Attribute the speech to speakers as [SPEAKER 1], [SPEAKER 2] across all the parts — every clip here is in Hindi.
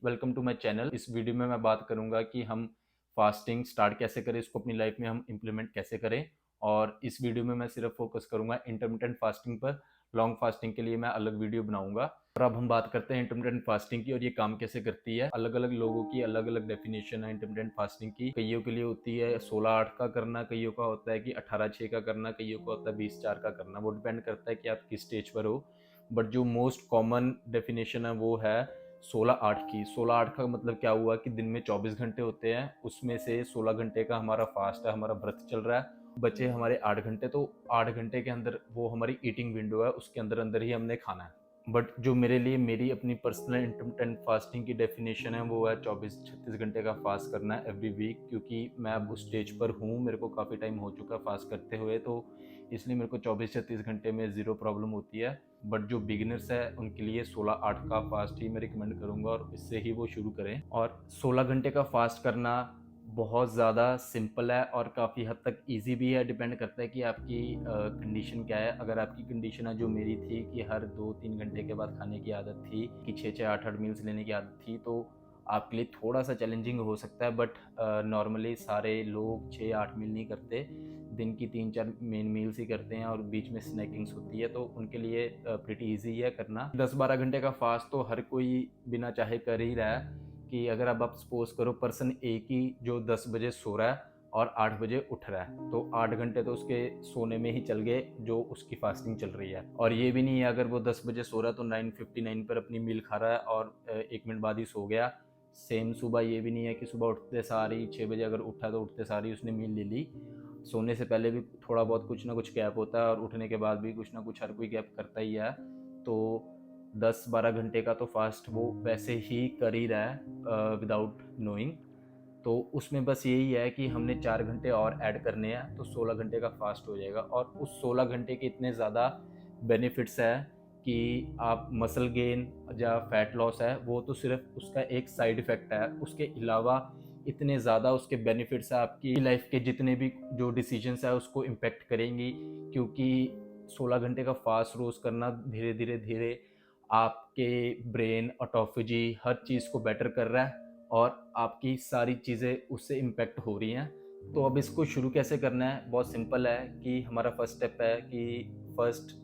[SPEAKER 1] Welcome to my channel. इस वीडियो में मैं बात करूंगा कि हम फास्टिंग स्टार्ट कैसे करें, इसको अपनी लाइफ में हम इम्प्लीमेंट कैसे करें। और इस वीडियो में मैं सिर्फ फोकस करूंगा इंटरमिटेंट फास्टिंग पर। लॉन्ग फास्टिंग के लिए मैं अलग वीडियो बनाऊंगा। और अब हम बात करते हैं इंटरमिटेंट फास्टिंग की और ये काम कैसे करती है। अलग अलग लोगों की अलग अलग डेफिनेशन है इंटरमिटेंट फास्टिंग की। कईयों के लिए होती है 16-8 का करना, कईयों का होता है कि 18-6 का करना, कईयों का होता है 20-4 का करना। वो डिपेंड करता है कि आप किस स्टेज पर हो। बट जो मोस्ट कॉमन डेफिनेशन है वो है 16-8 की। 16-8 का मतलब क्या हुआ कि दिन में 24 घंटे होते हैं, उसमें से 16 घंटे का हमारा फास्ट है, हमारा व्रत चल रहा है। बचे हमारे 8 घंटे, तो 8 घंटे के अंदर वो हमारी ईटिंग विंडो है, उसके अंदर अंदर ही हमने खाना है। बट जो मेरे लिए मेरी अपनी पर्सनल इंटरमिटेंट फास्टिंग की डेफिनेशन है वो है 24-36 घंटे का फास्ट करना है एवरी वीक। क्योंकि मैं अब उस स्टेज पर हूँ, मेरे को काफ़ी टाइम हो चुका है फास्ट करते हुए, तो इसलिए मेरे को 24-36 घंटे में ज़ीरो प्रॉब्लम होती है। बट जो बिगिनर्स है उनके लिए 16-8 का फास्ट ही मैं रिकमेंड करूँगा और इससे ही वो शुरू करें। और 16 घंटे का फास्ट करना बहुत ज़्यादा सिंपल है और काफ़ी हद तक इजी भी है। डिपेंड करता है कि आपकी कंडीशन क्या है। अगर आपकी कंडीशन है जो मेरी थी कि हर 2-3 घंटे के बाद खाने की आदत थी, कि 6-6 8-8 मील्स लेने की आदत थी, तो आपके लिए थोड़ा सा चैलेंजिंग हो सकता है। बट नॉर्मली सारे लोग 6-8 मील नहीं करते, दिन की 3-4 मेन मील्स ही करते हैं और बीच में स्नैकिंग्स होती है, तो उनके लिए प्रिटी ईजी है करना। 10-12 घंटे का फास्ट तो हर कोई बिना चाहे कर ही रहा है। कि अगर अब आप सपोज करो पर्सन ए की जो 10 बजे सो रहा है और 8 बजे उठ रहा है, तो 8 घंटे तो उसके सोने में ही चल गए जो उसकी फास्टिंग चल रही है। और ये भी नहीं है अगर वो 10 बजे सो रहा है तो 9:59 पर अपनी मील खा रहा है और 1 मिनट बाद ही सो गया। सेम सुबह ये भी नहीं है कि सुबह उठते सार ही 6 बजे अगर उठा तो उठते सार ही उसने मील ले ली। सोने से पहले भी थोड़ा बहुत कुछ ना कुछ गैप होता है और उठने के बाद भी कुछ ना कुछ हर कोई गैप करता ही है। तो 10-12 घंटे का तो फास्ट वो वैसे ही कर ही रहा है विदाउट नोइंग। तो उसमें बस यही है कि हमने 4 घंटे और ऐड करने हैं तो 16 घंटे का फास्ट हो जाएगा। और उस 16 घंटे के इतने ज़्यादा बेनिफिट्स हैं कि आप मसल गेन या फैट लॉस है वो तो सिर्फ उसका एक साइड इफ़ेक्ट है। उसके अलावा इतने ज़्यादा उसके बेनिफिट्स हैं, आपकी लाइफ के जितने भी जो डिसीजंस है उसको इम्पेक्ट करेंगी। क्योंकि 16 घंटे का फास्ट रोज़ करना धीरे धीरे धीरे आपके ब्रेन, ऑटोफेजी हर चीज़ को बेटर कर रहा है और आपकी सारी चीज़ें उससे इम्पेक्ट हो रही हैं। तो अब इसको शुरू कैसे करना है, बहुत सिंपल है कि हमारा फर्स्ट स्टेप है कि फर्स्ट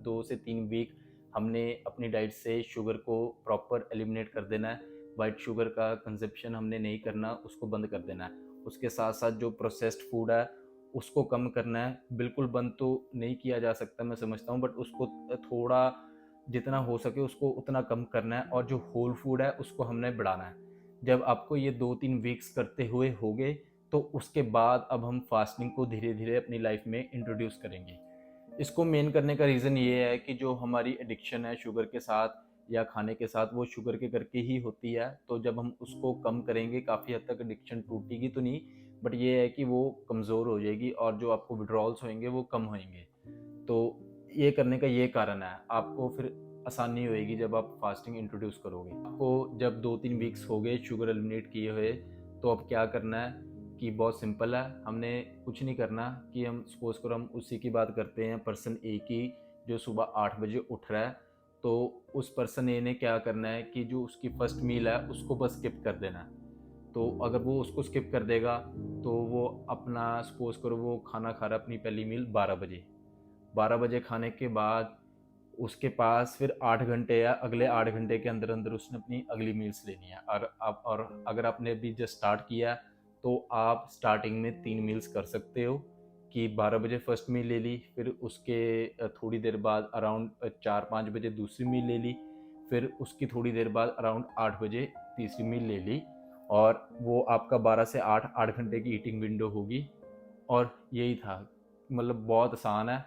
[SPEAKER 1] 2 से 3 वीक हमने अपनी डाइट से शुगर को प्रॉपर एलिमिनेट कर देना है। वाइट शुगर का कंजप्शन हमने नहीं करना, उसको बंद कर देना है। उसके साथ साथ जो प्रोसेस्ड फूड है उसको कम करना है। बिल्कुल बंद तो नहीं किया जा सकता मैं समझता हूँ, बट उसको थोड़ा जितना हो सके उसको उतना कम करना है और जो होल फूड है उसको हमने बढ़ाना है। जब आपको ये 2-3 वीक्स करते हुए हो गए तो उसके बाद अब हम फास्टिंग को धीरे धीरे अपनी लाइफ में इंट्रोड्यूस करेंगे। इसको मेन करने का रीज़न ये है कि जो हमारी एडिक्शन है शुगर के साथ या खाने के साथ, वो शुगर के करके ही होती है। तो जब हम उसको कम करेंगे काफ़ी हद तक एडिक्शन टूटेगी तो नहीं, बट ये है कि वो कमज़ोर हो जाएगी और जो आपको विड्रॉल्स होंगे वो कम होंगे। तो ये करने का ये कारण है, आपको फिर आसानी होएगी जब आप फास्टिंग इंट्रोड्यूस करोगे। आपको जब 2-3 वीक्स हो गए शुगर एलिमिनेट किए हुए, तो अब क्या करना है कि बहुत सिंपल है। हमने कुछ नहीं करना कि हम सपोज करो हम उसी की बात करते हैं पर्सन ए की जो सुबह 8 बजे उठ रहा है। तो उस पर्सन ए ने क्या करना है कि जो उसकी फर्स्ट मील है उसको बस स्किप कर देना है। तो अगर वो उसको स्किप कर देगा तो वो अपना सपोज करो वो खाना खा रहा है अपनी पहली मील 12 बजे। 12 बजे खाने के बाद उसके पास फिर 8 घंटे या अगले 8 घंटे के अंदर अंदर उसने अपनी अगली मील्स लेनी है। और अगर आपने अभी जस्ट स्टार्ट किया तो आप स्टार्टिंग में 3 मील्स कर सकते हो कि 12 बजे फर्स्ट मील ले ली, फिर उसके थोड़ी देर बाद अराउंड 4-5 बजे दूसरी मील ले ली, फिर उसकी थोड़ी देर बाद अराउंड 8 बजे तीसरी मील ले ली। और वो आपका 12 से 8 घंटे की ईटिंग विंडो होगी। और यही था, मतलब बहुत आसान है।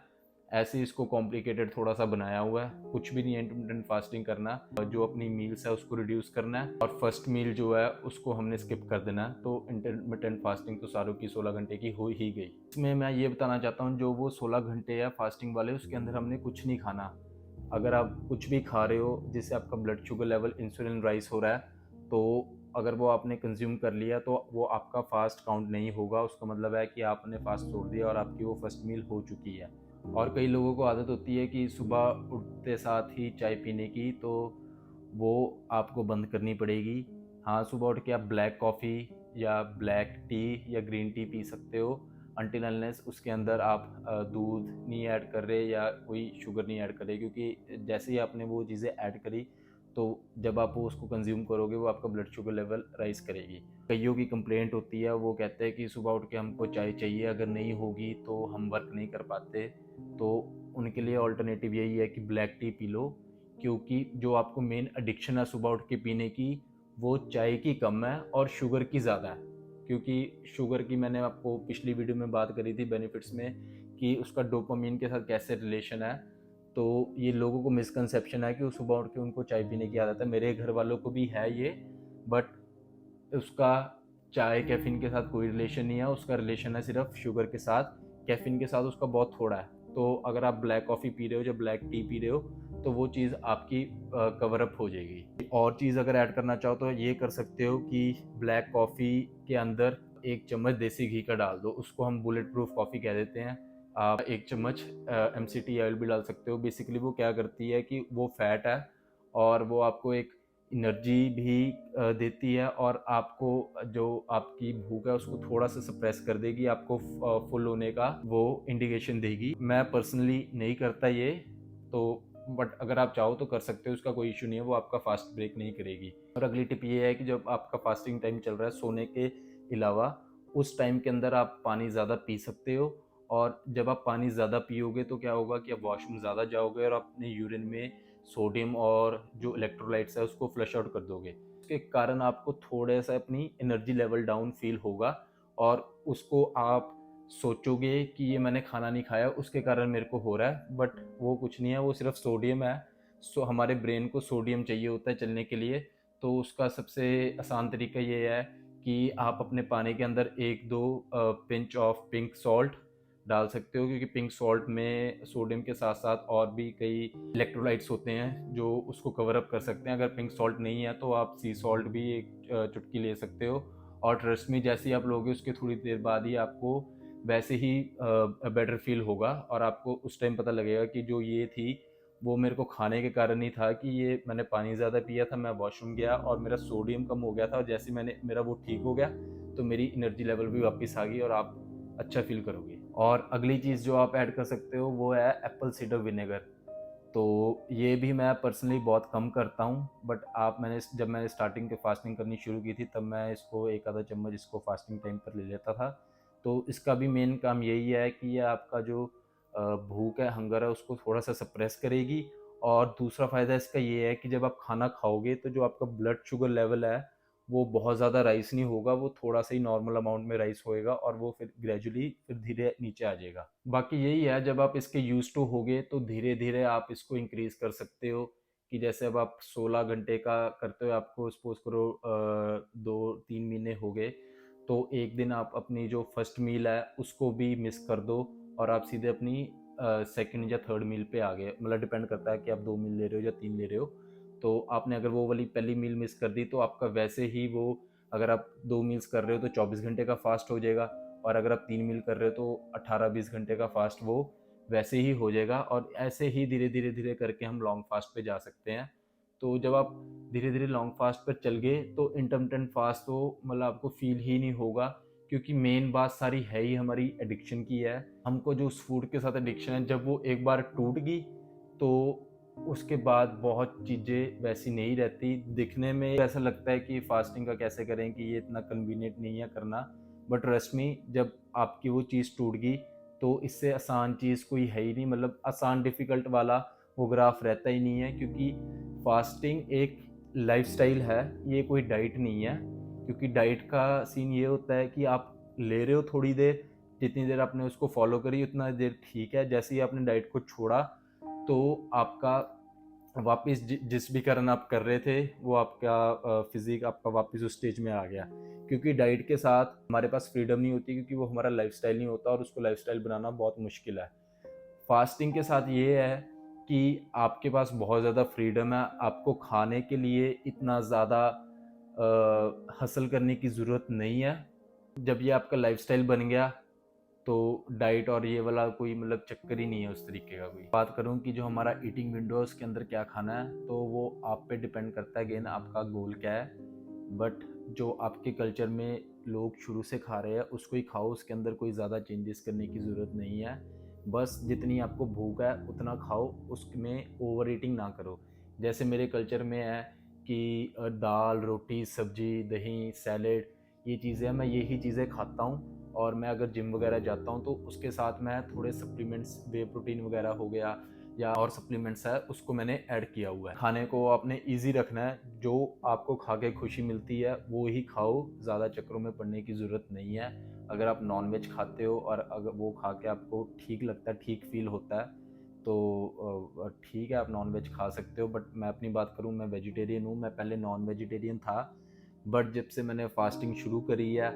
[SPEAKER 1] ऐसे ही इसको कॉम्प्लिकेटेड थोड़ा सा बनाया हुआ है, कुछ भी नहीं है इंटरमिटेंट फास्टिंग करना। जो अपनी मील्स है उसको रिड्यूस करना है और फर्स्ट मील जो है उसको हमने स्किप कर देना है। तो इंटरमिटेंट फास्टिंग तो सारों की 16 घंटे की हो ही गई। इसमें मैं ये बताना चाहता हूँ जो वो 16 घंटे है फास्टिंग वाले, उसके अंदर हमने कुछ नहीं खाना। अगर आप कुछ भी खा रहे हो जिससे आपका blood sugar level, insulin rise हो रहा है, तो अगर वो आपने कंज्यूम कर लिया तो वो आपका फास्ट काउंट नहीं होगा। उसका मतलब है कि आपने फास्ट छोड़ दिया और आपकी वो फर्स्ट मील हो चुकी है। और कई लोगों को आदत होती है कि सुबह उठते साथ ही चाय पीने की, तो वो आपको बंद करनी पड़ेगी। हाँ, सुबह उठ के आप ब्लैक कॉफ़ी या ब्लैक टी या ग्रीन टी पी सकते हो, अनटिल अनलेस उसके अंदर आप दूध नहीं ऐड कर रहे या कोई शुगर नहीं ऐड कर रहे, क्योंकि जैसे ही आपने वो चीज़ें ऐड करी तो जब आप वो उसको कंज्यूम करोगे वो आपका ब्लड शुगर लेवल राइज करेगी। कईयों की कंप्लेंट होती है, वो कहते हैं कि सुबह उठ के हमको चाय चाहिए, अगर नहीं होगी तो हम वर्क नहीं कर पाते। तो उनके लिए ऑल्टरनेटिव यही है कि ब्लैक टी पी लो, क्योंकि जो आपको मेन एडिक्शन है सुबह उठ के पीने की, वो चाय की कम है और शुगर की ज़्यादा है। क्योंकि शुगर की मैंने आपको पिछली वीडियो में बात करी थी बेनिफिट्स में, कि उसका डोपामिन के साथ कैसे रिलेशन है। तो ये लोगों को मिसकंसेप्शन है कि वो सुबह उठ के उनको चाय पीने की आदत है, मेरे घर वालों को भी है ये, बट उसका चाय कैफ़ीन के साथ कोई रिलेशन नहीं है, उसका रिलेशन है सिर्फ शुगर के साथ, कैफ़ीन के साथ उसका बहुत थोड़ा है। तो अगर आप ब्लैक कॉफ़ी पी रहे हो या ब्लैक टी पी रहे हो तो वो चीज़ आपकी कवर अप हो जाएगी। और चीज़ अगर ऐड करना चाहो तो ये कर सकते हो कि ब्लैक कॉफ़ी के अंदर 1 चम्मच देसी घी का डाल दो, उसको हम बुलेट प्रूफ कॉफ़ी कह देते हैं। आप 1 चम्मच एमसीटी ऑयल भी डाल सकते हो। बेसिकली वो क्या करती है कि वो फैट है और वो आपको एक एनर्जी भी देती है, और आपको जो आपकी भूख है उसको थोड़ा सा सप्रेस कर देगी, आपको फुल होने का वो इंडिकेशन देगी। मैं पर्सनली नहीं करता ये, तो बट अगर आप चाहो तो कर सकते हो, उसका कोई इशू नहीं है, वो आपका फास्ट ब्रेक नहीं करेगी। और अगली टिप ये है कि जब आपका फास्टिंग टाइम चल रहा है सोने के अलावा, उस टाइम के अंदर आप पानी ज़्यादा पी सकते हो। और जब आप पानी ज़्यादा पियोगे तो क्या होगा कि आप वॉशरूम ज़्यादा जाओगे और अपने यूरिन में सोडियम और जो इलेक्ट्रोलाइट्स है उसको फ्लश आउट कर दोगे। इसके कारण आपको थोड़ा सा अपनी एनर्जी लेवल डाउन फील होगा, और उसको आप सोचोगे कि ये मैंने खाना नहीं खाया उसके कारण मेरे को हो रहा है, बट वो कुछ नहीं है, वो सिर्फ सोडियम है। हमारे ब्रेन को सोडियम चाहिए होता है चलने के लिए। तो उसका सबसे आसान तरीका ये है कि आप अपने पानी के अंदर 1-2 पिंच ऑफ पिंक सॉल्ट डाल सकते हो, क्योंकि पिंक सॉल्ट में सोडियम के साथ साथ और भी कई इलेक्ट्रोलाइट्स होते हैं जो उसको कवर अप कर सकते हैं। अगर पिंक सॉल्ट नहीं है तो आप सी सॉल्ट भी एक चुटकी ले सकते हो। और ट्रस्ट मी, जैसे ही आप लोगे उसके थोड़ी देर बाद ही आपको वैसे ही बेटर फील होगा, और आपको उस टाइम पता लगेगा कि जो ये थी वो मेरे को खाने के कारण नहीं था, कि ये मैंने पानी ज़्यादा पिया था, मैं वॉशरूम गया और मेरा सोडियम कम हो गया था, और जैसे मैंने मेरा वो ठीक हो गया तो मेरी एनर्जी लेवल भी वापस आ गई और आप अच्छा फील करोगे। और अगली चीज़ जो आप ऐड कर सकते हो वो है एप्पल साइडर विनेगर। तो ये भी मैं पर्सनली बहुत कम करता हूँ, बट जब मैंने स्टार्टिंग के फास्टिंग करनी शुरू की थी तब मैं इसको एक आधा चम्मच इसको फास्टिंग टाइम पर ले लेता था। तो इसका भी मेन काम यही है कि ये आपका जो भूख है, हंगर है, उसको थोड़ा सा सप्रेस करेगी। और दूसरा फ़ायदा इसका ये है कि जब आप खाना खाओगे तो जो आपका ब्लड शुगर लेवल है वो बहुत ज़्यादा राइज़ नहीं होगा, वो थोड़ा-सा ही नॉर्मल अमाउंट में राइज़ होएगा और वो फिर ग्रेजुअली फिर धीरे नीचे आ जाएगा। बाकी यही है, जब आप इसके यूज़ टू होगे तो धीरे-धीरे आप इसको इंक्रीज़ कर सकते हो, कि जैसे अब आप 16 घंटे का करते हो, आपको सपोज़ करो 2-3 महीने हो गए, तो एक दिन आप अपनी जो फर्स्ट मील है उसको भी मिस कर दो और आप सीधे अपनी सेकंड या थर्ड मील पे आ गए। मतलब डिपेंड करता है कि आप 2 मील ले रहे हो या 3 ले रहे हो। तो आपने अगर वो वाली पहली मील मिस कर दी तो आपका वैसे ही वो, अगर आप 2 मील्स कर रहे हो तो 24 घंटे का फास्ट हो जाएगा, और अगर आप 3 मील कर रहे हो तो 18-20 घंटे का फास्ट वो वैसे ही हो जाएगा। और ऐसे ही धीरे धीरे धीरे करके हम लॉन्ग फास्ट पे जा सकते हैं। तो जब आप धीरे धीरे लॉन्ग फास्ट पर चल गए तो इंटरमिटेंट फास्ट तो मतलब आपको फील ही नहीं होगा, क्योंकि मेन बात सारी है ही हमारी एडिक्शन की है। हमको जो उस फूड के साथ एडिक्शन है, जब वो एक बार टूट गई तो उसके बाद बहुत चीज़ें वैसी नहीं रहती। दिखने में ऐसा लगता है कि फास्टिंग का कैसे करें, कि ये इतना कन्वीनियंट नहीं है करना, बट ट्रस्ट मी, जब आपकी वो चीज़ टूट गई तो इससे आसान चीज़ कोई है ही नहीं। मतलब आसान डिफ़िकल्ट वाला वो ग्राफ रहता ही नहीं है, क्योंकि फास्टिंग एक लाइफ़स्टाइल है, ये कोई डाइट नहीं है। क्योंकि डाइट का सीन ये होता है कि आप ले रहे हो थोड़ी देर, जितनी देर आपने उसको फॉलो करी उतना देर ठीक है, जैसे ही आपने डाइट को छोड़ा तो आपका वापस जिस भी कारण आप कर रहे थे वो आपका फिजिक आपका वापस उस स्टेज में आ गया। क्योंकि डाइट के साथ हमारे पास फ्रीडम नहीं होती, क्योंकि वो हमारा लाइफस्टाइल नहीं होता और उसको लाइफस्टाइल बनाना बहुत मुश्किल है। फास्टिंग के साथ ये है कि आपके पास बहुत ज़्यादा फ्रीडम है, आपको खाने के लिए इतना ज़्यादा हसल करने की ज़रूरत नहीं है। जब ये आपका लाइफस्टाइल बन गया तो डाइट और ये वाला कोई मतलब चक्कर ही नहीं है उस तरीके का। कोई बात करूँ कि जो हमारा ईटिंग विंडो है उसके अंदर क्या खाना है, तो वो आप पे डिपेंड करता है, अगेन आपका गोल क्या है। बट जो आपके कल्चर में लोग शुरू से खा रहे हैं उसको ही खाओ, उसके अंदर कोई ज़्यादा चेंजेस करने की ज़रूरत नहीं है। बस जितनी आपको भूख है उतना खाओ, उसमें ओवर ईटिंग ना करो। जैसे मेरे कल्चर में है कि दाल रोटी सब्जी दही सैलेड ये चीज़ें हैं, मैं यही चीज़ें खाता हूँ। और मैं अगर जिम वगैरह जाता हूँ तो उसके साथ मैं थोड़े सप्लीमेंट्स वे प्रोटीन वगैरह हो गया या और सप्लीमेंट्स है उसको मैंने ऐड किया हुआ है। खाने को आपने ईजी रखना है, जो आपको खा के खुशी मिलती है वो ही खाओ, ज़्यादा चक्करों में पड़ने की ज़रूरत नहीं है। अगर आप नॉन वेज खाते हो और अगर वो खा के आपको ठीक लगता है, ठीक फील होता है, तो ठीक है, आप नॉन वेज खा सकते हो। बट मैं अपनी बात करूँ, मैं वेजिटेरियन हूँ। मैं पहले नॉन वेजिटेरियन था, बट जब से मैंने फास्टिंग शुरू करी है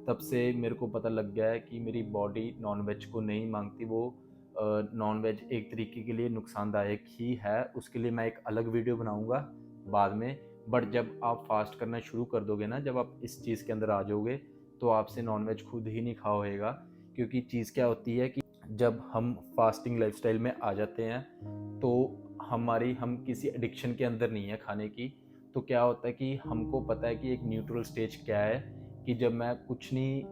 [SPEAKER 1] तब से मेरे को पता लग गया है कि मेरी बॉडी नॉन वेज को नहीं मांगती। वो नॉन वेज एक तरीके के लिए नुकसानदायक ही है, उसके लिए मैं एक अलग वीडियो बनाऊंगा बाद में। बट जब आप फास्ट करना शुरू कर दोगे ना, जब आप इस चीज़ के अंदर आ जाओगे, तो आपसे नॉन वेज खुद ही नहीं खा होएगा। क्योंकि चीज़ क्या होती है कि जब हम फास्टिंग लाइफस्टाइल में आ जाते हैं तो हम किसी एडिक्शन के अंदर नहीं है खाने की। तो क्या होता है कि हमको पता है कि एक न्यूट्रल स्टेज क्या है, कि जब मैं कुछ नहीं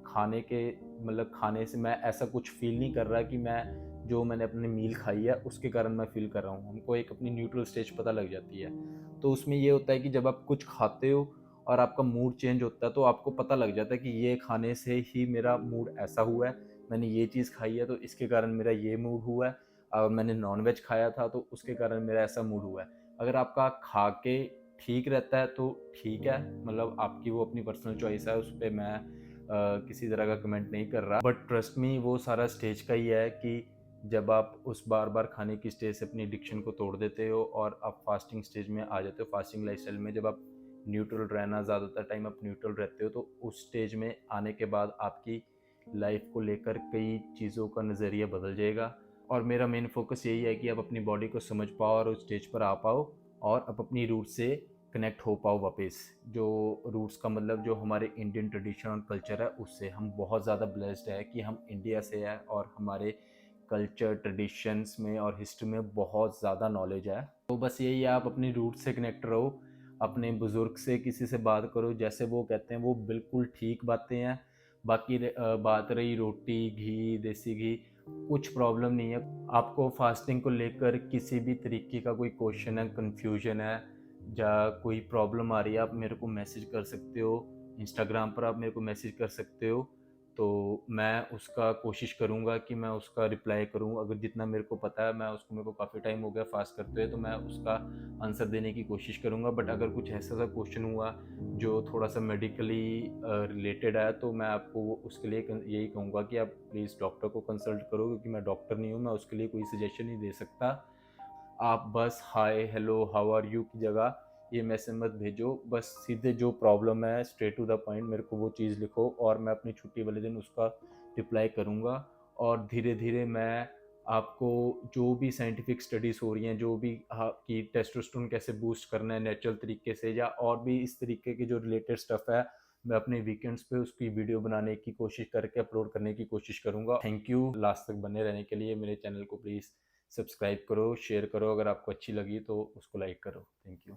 [SPEAKER 1] खाने के मतलब खाने से मैं ऐसा कुछ फील नहीं कर रहा कि मैं जो मैंने अपनी मील खाई है उसके कारण मैं फील कर रहा हूँ। हमको एक अपनी न्यूट्रल स्टेज पता लग जाती है। तो उसमें ये होता है कि जब आप कुछ खाते हो और आपका मूड चेंज होता है तो आपको पता लग जाता है कि ये खाने से ही मेरा मूड ऐसा हुआ है, मैंने ये चीज़ खाई है तो इसके कारण मेरा ये मूड हुआ है, और मैंने नॉन वेज खाया था तो उसके कारण मेरा ऐसा मूड हुआ है। अगर आपका खा के ठीक रहता है तो ठीक है, मतलब आपकी वो अपनी पर्सनल चॉइस है, उस पर मैं किसी तरह का कमेंट नहीं कर रहा। बट ट्रस्ट मी, वो सारा स्टेज का ही है कि जब आप उस बार बार खाने की स्टेज से अपनी एडिक्शन को तोड़ देते हो और आप फास्टिंग स्टेज में आ जाते हो, फास्टिंग लाइफस्टाइल में जब आप न्यूट्रल रहना, ज़्यादातर टाइम आप न्यूट्रल रहते हो, तो उस स्टेज में आने के बाद आपकी लाइफ को लेकर कई चीज़ों का नज़रिया बदल जाएगा। और मेरा मेन फोकस यही है कि आप अपनी बॉडी को समझ पाओ और उस स्टेज पर आ पाओ और आप अपनी रूट से कनेक्ट हो पाओ वापस। जो रूट्स का मतलब जो हमारे इंडियन ट्रेडिशन और कल्चर है उससे हम बहुत ज़्यादा ब्लेस्ड है कि हम इंडिया से हैं और हमारे कल्चर ट्रेडिशंस में और हिस्ट्री में बहुत ज़्यादा नॉलेज है। तो बस यही है, आप अपनी रूट से कनेक्ट रहो, अपने बुज़ुर्ग से किसी से बात करो, जैसे वो कहते हैं वो बिल्कुल ठीक बातें हैं। बाकी बात रही रोटी घी देसी घी, कुछ प्रॉब्लम नहीं है। आपको फास्टिंग को लेकर किसी भी तरीके का कोई क्वेश्चन है, कन्फ्यूजन है या कोई प्रॉब्लम आ रही है, आप मेरे को मैसेज कर सकते हो। इंस्टाग्राम पर आप मेरे को मैसेज कर सकते हो, तो मैं उसका कोशिश करूँगा कि मैं उसका रिप्लाई करूँ। अगर जितना मेरे को पता है, मैं उसको, मेरे को काफ़ी टाइम हो गया फास्ट करते हुए, तो मैं उसका आंसर देने की कोशिश करूँगा। बट अगर कुछ ऐसा सा क्वेश्चन हुआ जो थोड़ा सा मेडिकली रिलेटेड है, तो मैं आपको उसके लिए यही कहूँगा कि आप प्लीज़ डॉक्टर को कंसल्ट करो, क्योंकि मैं डॉक्टर नहीं हूँ, मैं उसके लिए कोई सजेशन नहीं दे सकता। आप बस hi hello how are you की जगह ये मैसेज मत भेजो, बस सीधे जो प्रॉब्लम है स्ट्रेट टू द पॉइंट मेरे को वो चीज़ लिखो, और मैं अपनी छुट्टी वाले दिन उसका रिप्लाई करूँगा। और धीरे धीरे मैं आपको जो भी साइंटिफिक स्टडीज़ हो रही हैं, जो भी कि टेस्टोस्टेरोन कैसे बूस्ट करना है नेचुरल तरीके से, या और भी इस तरीके के जो रिलेटेड स्टफ़ है, मैं अपने वीकेंड्स पे उसकी वीडियो बनाने की कोशिश करके अपलोड करने की कोशिश करूँगा। थैंक यू लास्ट तक बने रहने के लिए। मेरे चैनल को प्लीज़ सब्सक्राइब करो, शेयर करो, अगर आपको अच्छी लगी तो उसको लाइक करो। Thank you.